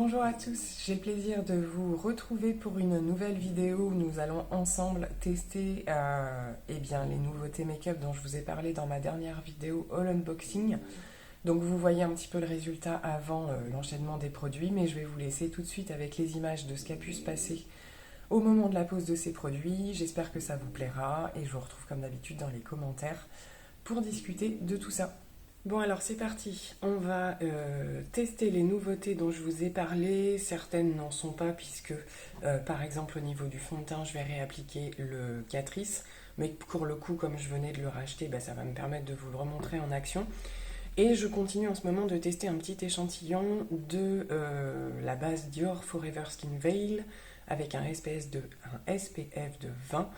Bonjour à tous, j'ai le plaisir de vous retrouver pour une nouvelle vidéo où nous allons ensemble tester les nouveautés make-up dont je vous ai parlé dans ma dernière vidéo All Unboxing. Donc vous voyez un petit peu le résultat avant l'enchaînement des produits, mais je vais vous laisser tout de suite avec les images de ce qui a pu se passer au moment de la pose de ces produits. J'espère que ça vous plaira et je vous retrouve comme d'habitude dans les commentaires pour discuter de tout ça. Bon alors c'est parti, on va tester les nouveautés dont je vous ai parlé. Certaines n'en sont pas puisque par exemple au niveau du fond de teint je vais réappliquer le Catrice, mais pour le coup comme je venais de le racheter, ça va me permettre de vous le remontrer en action. Et je continue en ce moment de tester un petit échantillon de la base Dior Forever Skin Veil avec un SPF de 20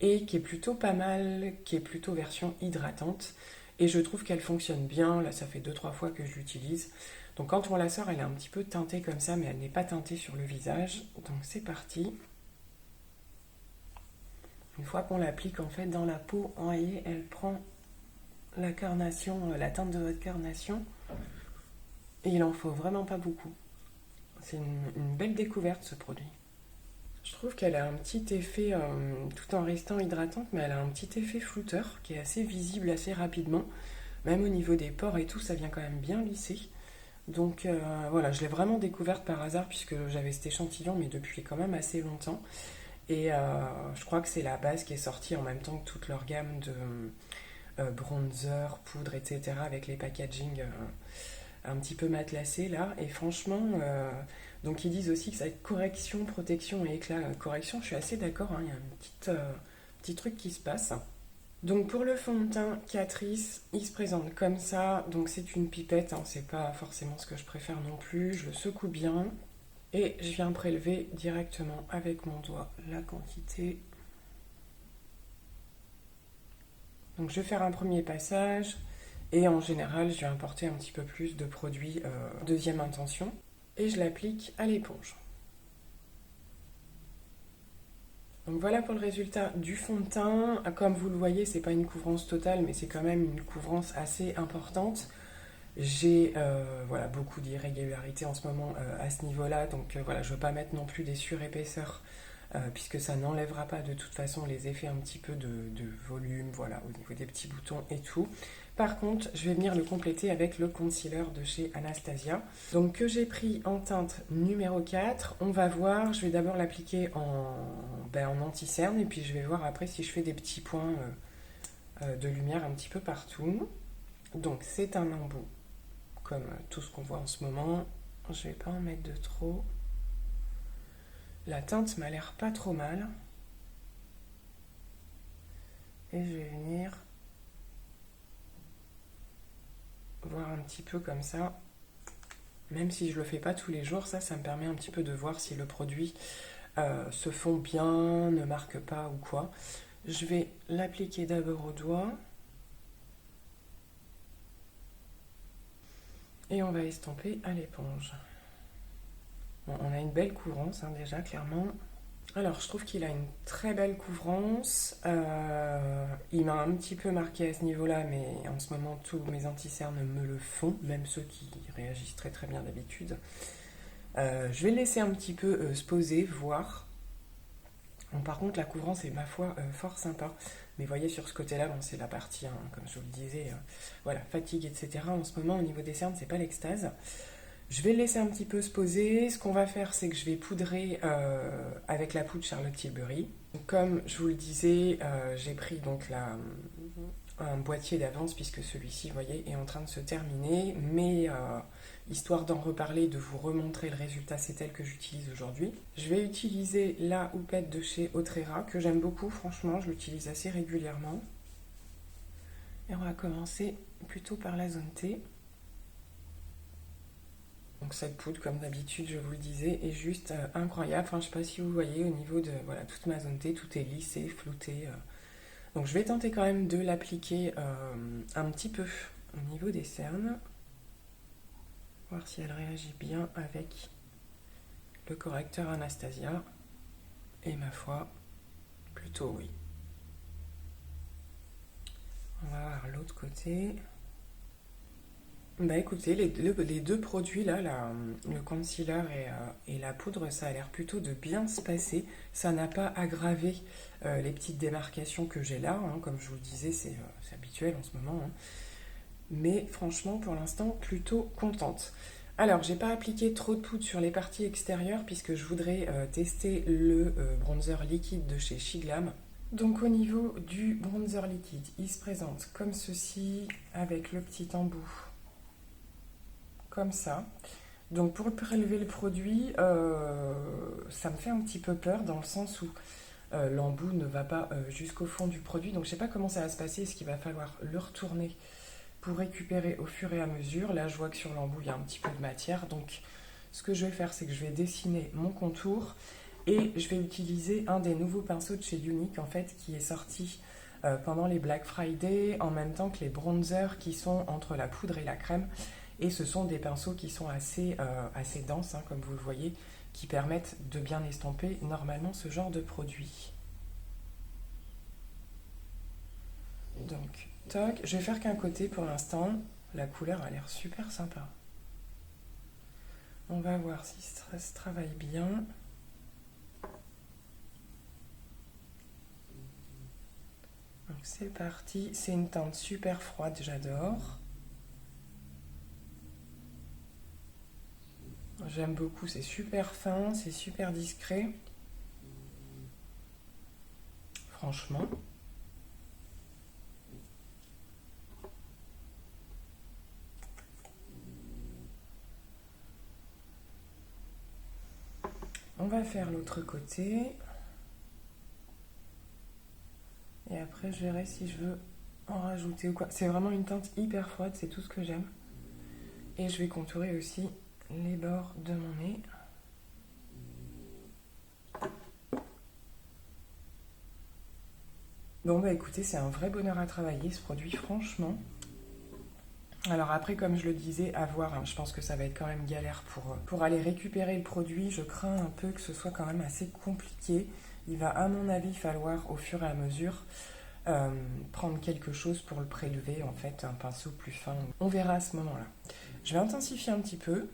et qui est plutôt pas mal, qui est plutôt version hydratante. Et je trouve qu'elle fonctionne bien. Là, ça fait 2-3 fois que je l'utilise. Donc quand on la sort, elle est un petit peu teintée comme ça, mais elle n'est pas teintée sur le visage. Donc c'est parti. Une fois qu'on l'applique en fait dans la peau, vous voyez, elle prend la carnation, la teinte de votre carnation. Et il en faut vraiment pas beaucoup. C'est une belle découverte ce produit. Je trouve qu'elle a un petit effet, tout en restant hydratante, mais elle a un petit effet flouteur qui est assez visible assez rapidement. Même au niveau des pores et tout, ça vient quand même bien lisser. Donc voilà, je l'ai vraiment découverte par hasard puisque j'avais cet échantillon, mais depuis quand même assez longtemps. Et je crois que c'est la base qui est sortie en même temps que toute leur gamme de bronzer, poudre, etc. avec les packaging un petit peu matelassés là. Et franchement, donc ils disent aussi que ça va être correction, protection et éclat. Correction, je suis assez d'accord, hein, il y a un petit truc qui se passe. Donc pour le fond de teint Catrice, il se présente comme ça. Donc c'est une pipette, hein, c'est pas forcément ce que je préfère non plus. Je le secoue bien et je viens prélever directement avec mon doigt la quantité. Donc je vais faire un premier passage et en général je vais importer un petit peu plus de produits deuxième intention et je l'applique à l'éponge. Donc voilà pour le résultat du fond de teint. Comme vous le voyez, c'est pas une couvrance totale, mais c'est quand même une couvrance assez importante. J'ai beaucoup d'irrégularités en ce moment à ce niveau-là, donc voilà, je ne veux pas mettre non plus des surépaisseurs puisque ça n'enlèvera pas de toute façon les effets un petit peu de volume, voilà, au niveau des petits boutons et tout. Par contre, je vais venir le compléter avec le concealer de chez Anastasia. Donc que j'ai pris en teinte numéro 4, on va voir, je vais d'abord l'appliquer en anti-cerne et puis je vais voir après si je fais des petits points de lumière un petit peu partout. Donc c'est un embout comme tout ce qu'on voit en ce moment. Je vais pas en mettre de trop. La teinte m'a l'air pas trop mal. Et je vais venir voir un petit peu comme ça. Même si je le fais pas tous les jours, ça me permet un petit peu de voir si le produit se fond bien, ne marque pas ou quoi. Je vais l'appliquer d'abord au doigt. Et on va estomper à l'éponge. Bon, on a une belle couvrance déjà, clairement. Alors, je trouve qu'il a une très belle couvrance. Il m'a un petit peu marqué à ce niveau-là, mais en ce moment, tous mes anti-cernes me le font, même ceux qui réagissent très très bien d'habitude. Je vais le laisser un petit peu se poser, voir. Bon, par contre, la couvrance est, ma foi, fort sympa. Mais voyez, sur ce côté-là, bon, c'est la partie, hein, comme je vous le disais, voilà, fatigue, etc. En ce moment, au niveau des cernes, c'est pas l'extase. Je vais le laisser un petit peu se poser. Ce qu'on va faire, c'est que je vais poudrer avec la poudre Charlotte Tilbury. Comme je vous le disais, j'ai pris donc un boîtier d'avance puisque celui-ci, vous voyez, est en train de se terminer. Mais histoire d'en reparler, de vous remontrer le résultat, c'est tel que j'utilise aujourd'hui. Je vais utiliser la houppette de chez Autrera que j'aime beaucoup, franchement, je l'utilise assez régulièrement. Et on va commencer plutôt par la zone T. Donc cette poudre, comme d'habitude, je vous le disais, est juste incroyable. Enfin, je ne sais pas si vous voyez au niveau de toute ma zone T, tout est lissé, flouté. Donc je vais tenter quand même de l'appliquer un petit peu au niveau des cernes. Voir si elle réagit bien avec le correcteur Anastasia. Et ma foi, plutôt oui. On va voir l'autre côté. Bah écoutez, les deux produits là, le concealer et la poudre, ça a l'air plutôt de bien se passer. Ça n'a pas aggravé les petites démarcations que j'ai là, hein. Comme je vous le disais, c'est habituel en ce moment, hein. Mais franchement, pour l'instant, plutôt contente. Alors, j'ai pas appliqué trop de poudre sur les parties extérieures puisque je voudrais tester le bronzer liquide de chez Shiglam. Donc au niveau du bronzer liquide, il se présente comme ceci avec le petit embout comme ça. Donc pour prélever le produit, ça me fait un petit peu peur dans le sens où l'embout ne va pas jusqu'au fond du produit. Donc je sais pas comment ça va se passer, est-ce qu'il va falloir le retourner pour récupérer au fur et à mesure. Là je vois que sur l'embout il y a un petit peu de matière. Donc ce que je vais faire, c'est que je vais dessiner mon contour et je vais utiliser un des nouveaux pinceaux de chez Younique en fait qui est sorti pendant les Black Friday en même temps que les bronzers qui sont entre la poudre et la crème. Et ce sont des pinceaux qui sont assez denses, hein, comme vous le voyez, qui permettent de bien estomper normalement ce genre de produit. Donc, toc, je vais faire qu'un côté pour l'instant. La couleur a l'air super sympa. On va voir si ça se travaille bien. Donc c'est parti, c'est une teinte super froide, j'adore. J'aime beaucoup, c'est super fin, c'est super discret. Franchement. On va faire l'autre côté. Et après, je verrai si je veux en rajouter ou quoi. C'est vraiment une teinte hyper froide, c'est tout ce que j'aime. Et je vais contourer aussi les bords de mon nez. Bon bah écoutez, c'est un vrai bonheur à travailler ce produit, franchement. Alors après, comme je le disais, à voir, hein, je pense que ça va être quand même galère pour aller récupérer le produit. Je crains un peu que ce soit quand même assez compliqué. Il va à mon avis falloir au fur et à mesure prendre quelque chose pour le prélever, en fait, un pinceau plus fin. On verra à ce moment-là. Je vais intensifier un petit peu.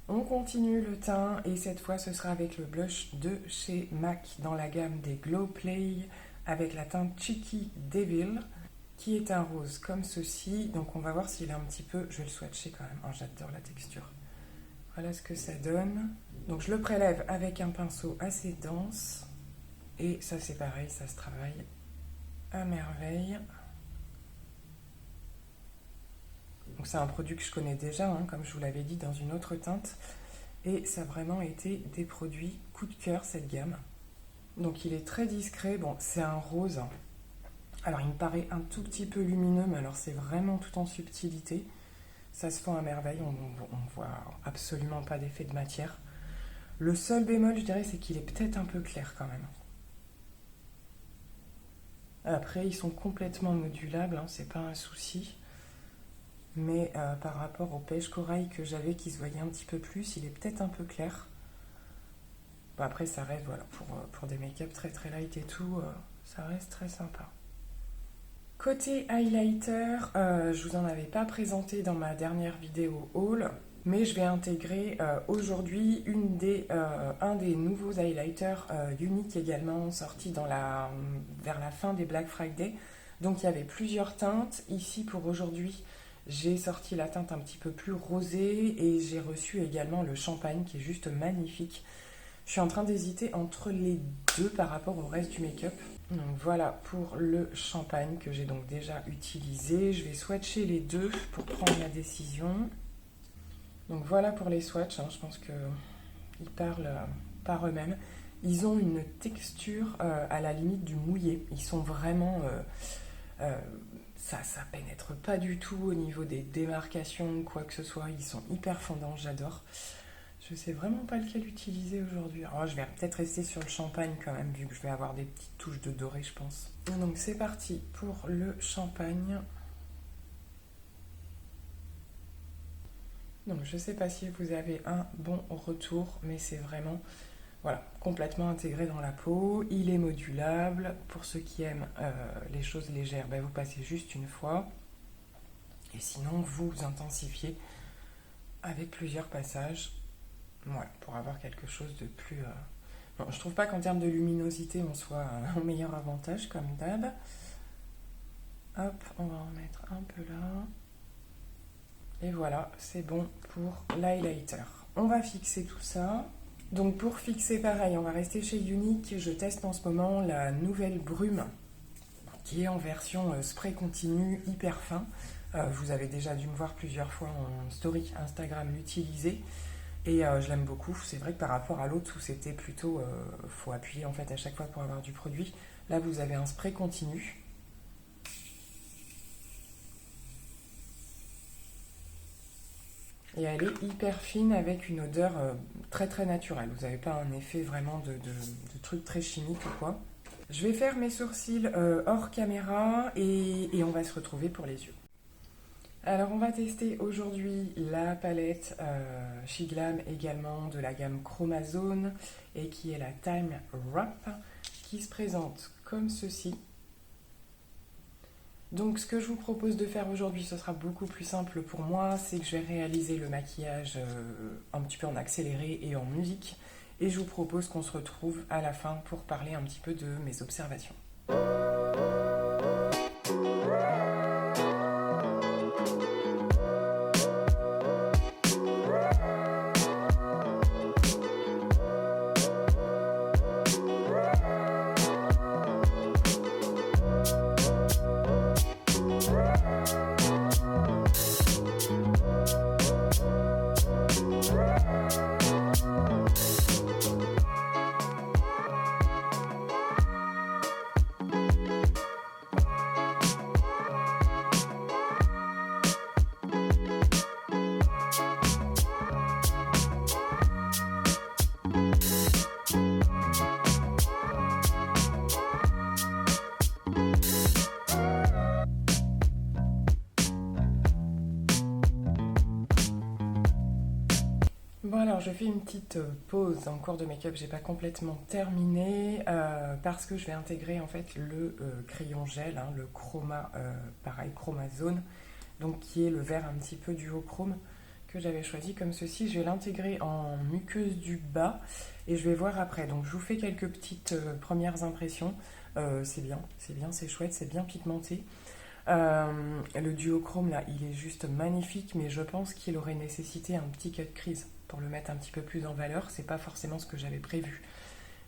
On continue le teint et cette fois ce sera avec le blush de chez MAC dans la gamme des Glow Play avec la teinte Cheeky Devil qui est un rose comme ceci. Donc on va voir s'il est un petit peu... Je vais le swatcher quand même. Oh, j'adore la texture. Voilà ce que ça donne. Donc je le prélève avec un pinceau assez dense et ça c'est pareil, ça se travaille à merveille. Donc c'est un produit que je connais déjà, hein, comme je vous l'avais dit, dans une autre teinte. Et ça a vraiment été des produits coup de cœur, cette gamme. Donc il est très discret. Bon, c'est un rose. Alors il me paraît un tout petit peu lumineux, mais alors c'est vraiment tout en subtilité. Ça se fond à merveille, on voit absolument pas d'effet de matière. Le seul bémol, je dirais, c'est qu'il est peut-être un peu clair quand même. Après, ils sont complètement modulables, hein, c'est pas un souci. Mais par rapport au pêche corail que j'avais qui se voyait un petit peu plus, il est peut-être un peu clair. Bon, après ça reste, voilà, pour des make-up très très light et tout, ça reste très sympa. Côté highlighter, je vous en avais pas présenté dans ma dernière vidéo haul, mais je vais intégrer aujourd'hui un des nouveaux highlighters Younique également sorti vers la fin des Black Friday. Donc il y avait plusieurs teintes. Ici pour aujourd'hui, j'ai sorti la teinte un petit peu plus rosée et j'ai reçu également le champagne qui est juste magnifique. Je suis en train d'hésiter entre les deux par rapport au reste du make-up. Donc voilà pour le champagne que j'ai donc déjà utilisé. Je vais swatcher les deux pour prendre la décision. Donc voilà pour les swatchs, hein. Je pense qu'ils parlent par eux-mêmes. Ils ont une texture à la limite du mouillé. Ils sont vraiment... ça pénètre pas du tout au niveau des démarcations ou quoi que ce soit. Ils sont hyper fondants, j'adore. Je sais vraiment pas lequel utiliser aujourd'hui. Alors je vais peut-être rester sur le champagne quand même, vu que je vais avoir des petites touches de doré, je pense. Donc c'est parti pour le champagne. Donc je sais pas si vous avez un bon retour, mais c'est vraiment... Voilà, complètement intégré dans la peau. Il est modulable. Pour ceux qui aiment les choses légères, ben vous passez juste une fois. Et sinon, vous intensifiez avec plusieurs passages, voilà, pour avoir quelque chose de plus... Bon, je trouve pas qu'en termes de luminosité, on soit un meilleur avantage, comme d'hab. Hop, on va en mettre un peu là. Et voilà, c'est bon pour l'highlighter. On va fixer tout ça. Donc pour fixer pareil, on va rester chez Unique. Je teste en ce moment la nouvelle brume qui est en version spray continu hyper fin. Vous avez déjà dû me voir plusieurs fois en story Instagram l'utiliser. Et je l'aime beaucoup. C'est vrai que par rapport à l'autre où c'était plutôt... faut appuyer en fait à chaque fois pour avoir du produit. Là vous avez un spray continu. Et elle est hyper fine avec une odeur très très naturelle. Vous n'avez pas un effet vraiment de truc très chimique ou quoi. Je vais faire mes sourcils hors caméra et on va se retrouver pour les yeux. Alors on va tester aujourd'hui la palette Shiglam également de la gamme Chromazone et qui est la Time Wrap qui se présente comme ceci. Donc ce que je vous propose de faire aujourd'hui, ce sera beaucoup plus simple pour moi, c'est que je vais réaliser le maquillage un petit peu en accéléré et en musique. Et je vous propose qu'on se retrouve à la fin pour parler un petit peu de mes observations. Bon alors je fais une petite pause en cours de make-up, j'ai pas complètement terminé parce que je vais intégrer en fait le crayon gel, hein, le chroma, pareil Chromazone, donc qui est le vert un petit peu duochrome que j'avais choisi comme ceci. Je vais l'intégrer en muqueuse du bas et je vais voir après. Donc je vous fais quelques petites premières impressions. C'est bien, c'est chouette, c'est bien pigmenté. Le duochrome là, il est juste magnifique, mais je pense qu'il aurait nécessité un petit cut crease pour le mettre un petit peu plus en valeur. C'est pas forcément ce que j'avais prévu.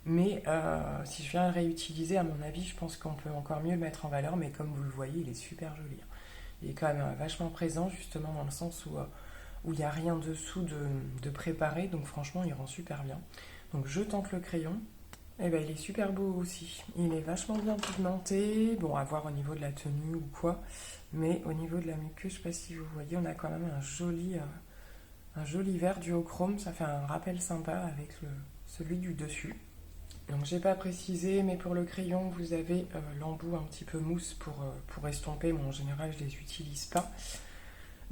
Mais si je viens le réutiliser, à mon avis, je pense qu'on peut encore mieux le mettre en valeur. Mais comme vous le voyez, il est super joli. Il est quand même vachement présent, justement, dans le sens où il n'y a rien dessous de préparé. Donc franchement, il rend super bien. Donc je tente le crayon. Et ben, il est super beau aussi. Il est vachement bien pigmenté. Bon, à voir au niveau de la tenue ou quoi. Mais au niveau de la muqueuse, je ne sais pas si vous voyez, on a quand même un joli vert duochrome. Ça fait un rappel sympa avec celui du dessus. Donc j'ai pas précisé, mais pour le crayon, vous avez l'embout un petit peu mousse pour estomper. Bon, en général, je les utilise pas.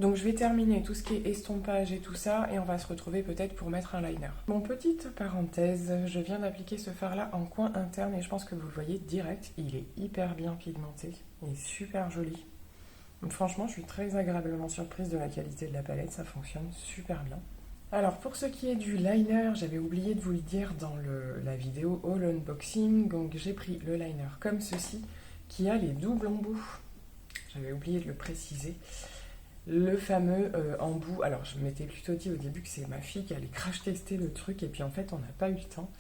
Donc je vais terminer tout ce qui est estompage et tout ça, et on va se retrouver peut-être pour mettre un liner. Bon, petite parenthèse, je viens d'appliquer ce fard-là en coin interne, et je pense que vous le voyez direct, il est hyper bien pigmenté, il est super joli. Donc franchement, je suis très agréablement surprise de la qualité de la palette, ça fonctionne super bien. Alors pour ce qui est du liner, j'avais oublié de vous le dire dans la vidéo haul unboxing, donc j'ai pris le liner comme ceci, qui a les doubles embouts. J'avais oublié de le préciser. Le fameux embout, alors je m'étais plutôt dit au début que c'est ma fille qui allait crash tester le truc et puis en fait on n'a pas eu le temps.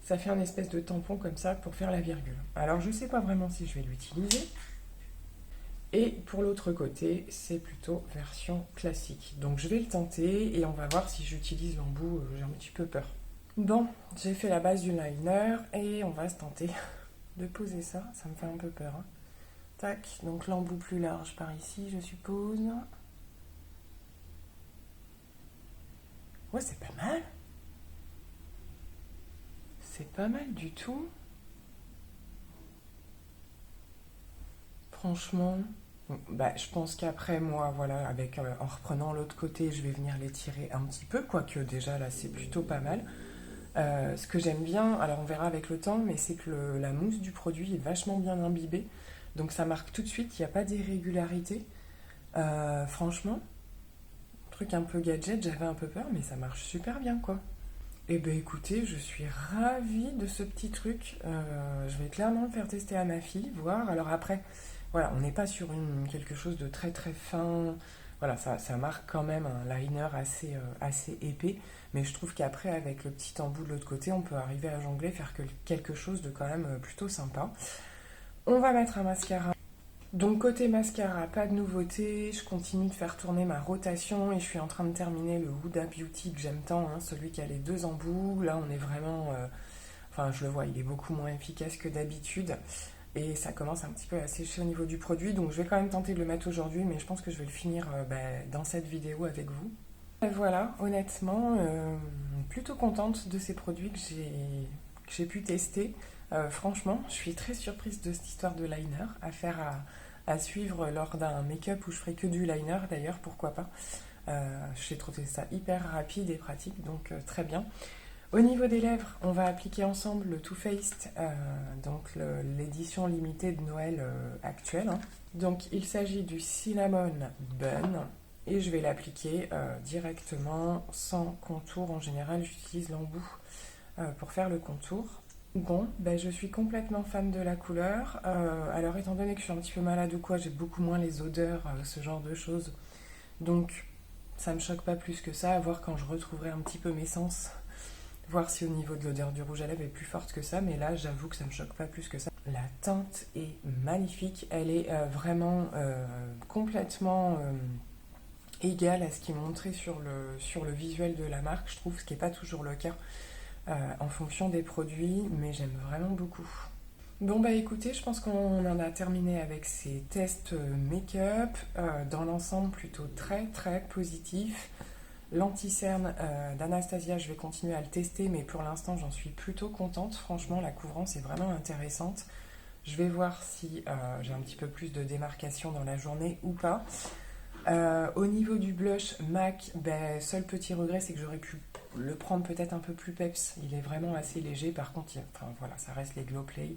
Ça fait un espèce de tampon comme ça pour faire la virgule. Alors je sais pas vraiment si je vais l'utiliser. Et pour l'autre côté, c'est plutôt version classique. Donc je vais le tenter et on va voir si j'utilise l'embout, j'ai un petit peu peur. Bon, j'ai fait la base du liner et on va se tenter de poser ça, ça me fait un peu peur. Hein. Tac, donc l'embout plus large par ici je suppose. Ouais, c'est pas mal. C'est pas mal du tout. Franchement, bah, je pense qu'après, moi, voilà, en reprenant l'autre côté, je vais venir les tirer un petit peu, quoique déjà là, c'est plutôt pas mal. Ce que j'aime bien, alors on verra avec le temps, mais c'est que la mousse du produit est vachement bien imbibée. Donc ça marque tout de suite, il n'y a pas d'irrégularité. Franchement, truc un peu gadget, j'avais un peu peur, mais ça marche super bien, quoi. Eh ben écoutez, je suis ravie de ce petit truc. Je vais clairement le faire tester à ma fille, voir. Alors après, voilà, on n'est pas sur quelque chose de très très fin. Voilà, ça marque quand même un liner assez épais. Mais je trouve qu'après, avec le petit embout de l'autre côté, on peut arriver à jongler, faire quelque chose de quand même plutôt sympa. On va mettre un mascara. Donc côté mascara, pas de nouveauté, je continue de faire tourner ma rotation et je suis en train de terminer le Huda Beauty que j'aime tant, hein, celui qui a les deux embouts. Là on est vraiment, enfin je le vois, il est beaucoup moins efficace que d'habitude et ça commence un petit peu à sécher au niveau du produit, donc je vais quand même tenter de le mettre aujourd'hui, mais je pense que je vais le finir dans cette vidéo avec vous. Et voilà, honnêtement, plutôt contente de ces produits que j'ai pu tester. Franchement, je suis très surprise de cette histoire de liner à faire à suivre lors d'un make-up où je ferai que du liner d'ailleurs, pourquoi pas. J'ai trouvé ça hyper rapide et pratique, donc très bien. Au niveau des lèvres, on va appliquer ensemble le Too Faced, donc l'édition limitée de Noël actuelle, hein. Donc il s'agit du Cinnamon Bun et je vais l'appliquer directement sans contour. En général, j'utilise l'embout pour faire le contour. Bon, ben je suis complètement fan de la couleur. Alors, étant donné que je suis un petit peu malade ou quoi, j'ai beaucoup moins les odeurs, ce genre de choses. Donc, ça me choque pas plus que ça. À voir quand je retrouverai un petit peu mes sens. Voir si au niveau de l'odeur du rouge à lèvres est plus forte que ça. Mais là, j'avoue que ça me choque pas plus que ça. La teinte est magnifique. Elle est vraiment complètement égale à ce qui est montré sur le visuel de la marque, je trouve, ce qui n'est pas toujours le cas. En fonction des produits, mais j'aime vraiment beaucoup. Bon bah écoutez, je pense qu'on en a terminé avec ces tests make-up. Dans l'ensemble, plutôt très très positif. L'anti-cerne d'Anastasia, je vais continuer à le tester, mais pour l'instant j'en suis plutôt contente. Franchement, la couvrance est vraiment intéressante. Je vais voir si j'ai un petit peu plus de démarcation dans la journée ou pas. Au niveau du blush MAC, ben, seul petit regret, c'est que j'aurais pu le prendre peut-être un peu plus peps. Il est vraiment assez léger. Par contre, enfin, voilà, ça reste les Glow Play.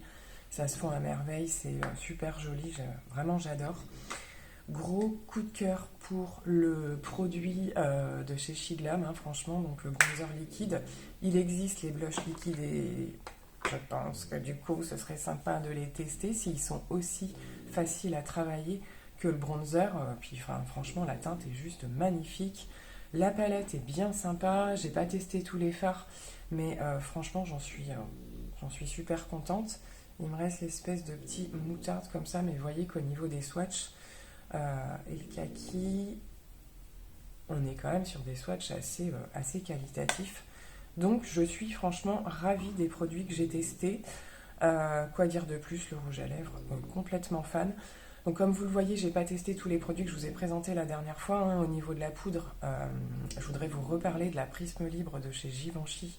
Ça se fond à merveille. C'est super joli. Vraiment, j'adore. Gros coup de cœur pour le produit de chez Shiglam, hein, franchement. Donc, le bronzer liquide. Il existe les blushs liquides et je pense que du coup, ce serait sympa de les tester s'ils sont aussi faciles à travailler que le bronzer. Puis enfin, franchement, la teinte est juste magnifique. La palette est bien sympa. J'ai pas testé tous les fards, mais franchement, j'en suis super contente. Il me reste l'espèce de petit moutarde comme ça, mais vous voyez qu'au niveau des swatchs et le kaki, on est quand même sur des swatchs assez qualitatifs. Donc, je suis franchement ravie des produits que j'ai testés. Quoi dire de plus, le rouge à lèvres, complètement fan. Donc comme vous le voyez, j'ai pas testé tous les produits que je vous ai présentés la dernière fois, hein. Au niveau de la poudre, je voudrais vous reparler de la Prisme Libre de chez Givenchy.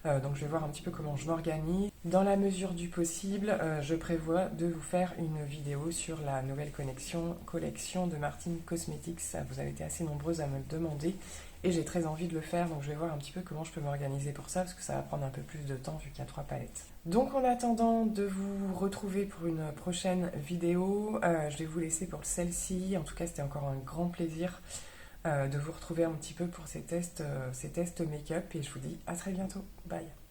Donc je vais voir un petit peu comment je m'organise. Dans la mesure du possible, je prévois de vous faire une vidéo sur la nouvelle collection de Martin Cosmetics. Vous avez été assez nombreuses à me le demander et j'ai très envie de le faire, donc je vais voir un petit peu comment je peux m'organiser pour ça, parce que ça va prendre un peu plus de temps vu qu'il y a 3 palettes. Donc en attendant de vous retrouver pour une prochaine vidéo, je vais vous laisser pour celle-ci. En tout cas, c'était encore un grand plaisir de vous retrouver un petit peu pour ces tests make-up, et je vous dis à très bientôt. Bye.